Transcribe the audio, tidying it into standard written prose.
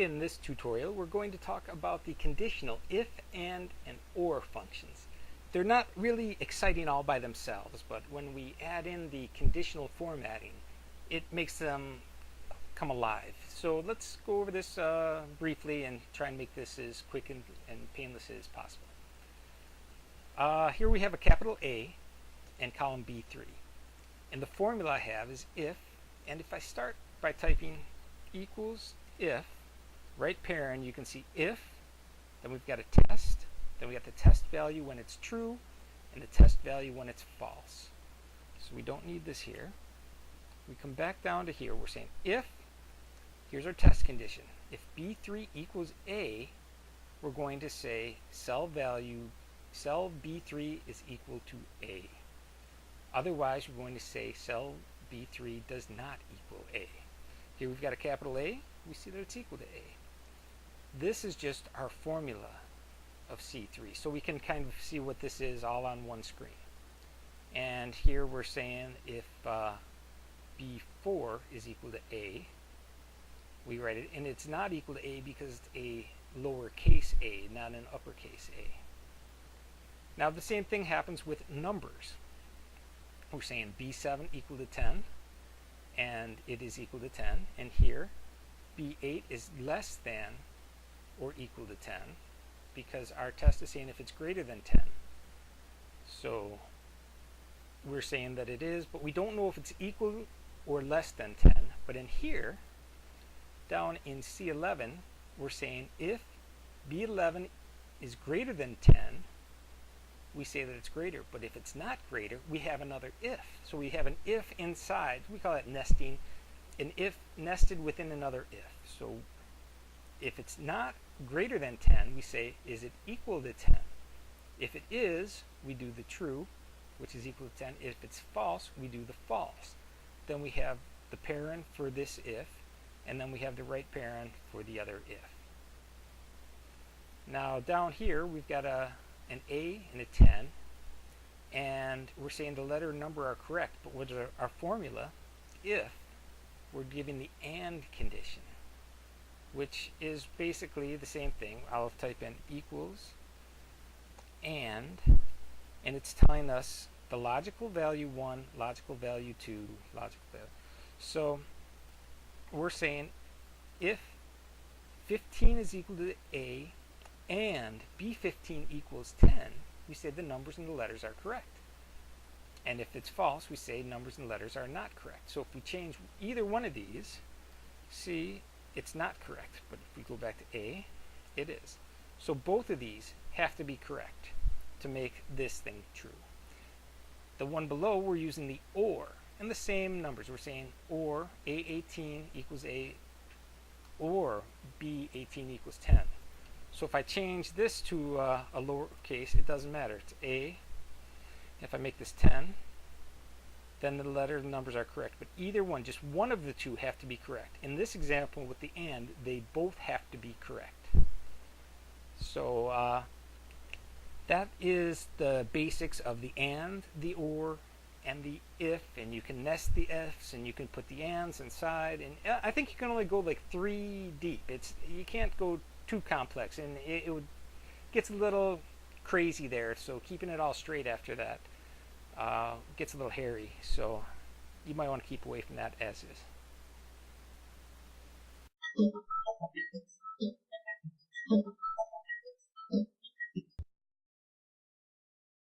In this tutorial, we're going to talk about the conditional if, and or functions. They're not really exciting all by themselves, but when we add in the conditional formatting, it makes them come alive. So let's go over this briefly and try and make this as quick and painless as possible. Here we have a capital A and column B3. And the formula I have is if, and if I start by typing equals if, right parent, you can see if, then we've got a test, then we got the test value when it's true, and the test value when it's false. So we don't need this here. We come back down to here, we're saying if, here's our test condition. If B3 equals A, we're going to say cell B3 is equal to A. Otherwise, we're going to say cell B3 does not equal A. Here we've got a capital A, we see that it's equal to A. This is just our formula of C3, so we can kind of see what this is all on one screen. And here we're saying if B4 is equal to A, we write it, and it's not equal to A because it's a lowercase a, not an uppercase A. Now the same thing happens with numbers. We're saying B7 equal to 10, and it is equal to 10, and here B8 is less than or equal to 10 because our test is saying if it's greater than 10. So we're saying that it is, but we don't know if it's equal or less than 10. But in here, down in C11, we're saying if B11 is greater than 10, we say that it's greater. But if it's not greater, we have another if. So we have an if inside. We call it nesting. An if nested within another if. So if it's not greater than 10, we say, is it equal to 10? If it is, we do the true, which is equal to 10. If it's false, we do the false. Then we have the parent for this if, and then we have the right parent for the other if. Now down here, we've got an A and a 10, and we're saying the letter and number are correct, but what's our formula? If we're giving the AND condition, which is basically the same thing. I'll type in equals and it's telling us the logical value 1, logical value 2, logical value. So we're saying if 15 is equal to A and B15 equals 10, we say the numbers and the letters are correct. And if it's false, we say numbers and letters are not correct. So if we change either one of these, see, it's not correct. But if we go back to A, it is. So both of these have to be correct to make this thing true. The one below, we're using the OR and the same numbers. We're saying or A18 equals A or B18 equals 10. So if I change this to a lowercase, it doesn't matter. It's A. If I make this 10, then the letter and numbers are correct. But either one, just one of the two have to be correct. In this example with the AND, they both have to be correct. So that is the basics of the AND, the OR, and the if. And you can nest the ifs, and you can put the ANDs inside. And I think you can only go like 3 deep. You can't go too complex, and it gets a little crazy there. So keeping it all straight after that gets a little hairy, so you might want to keep away from that as is.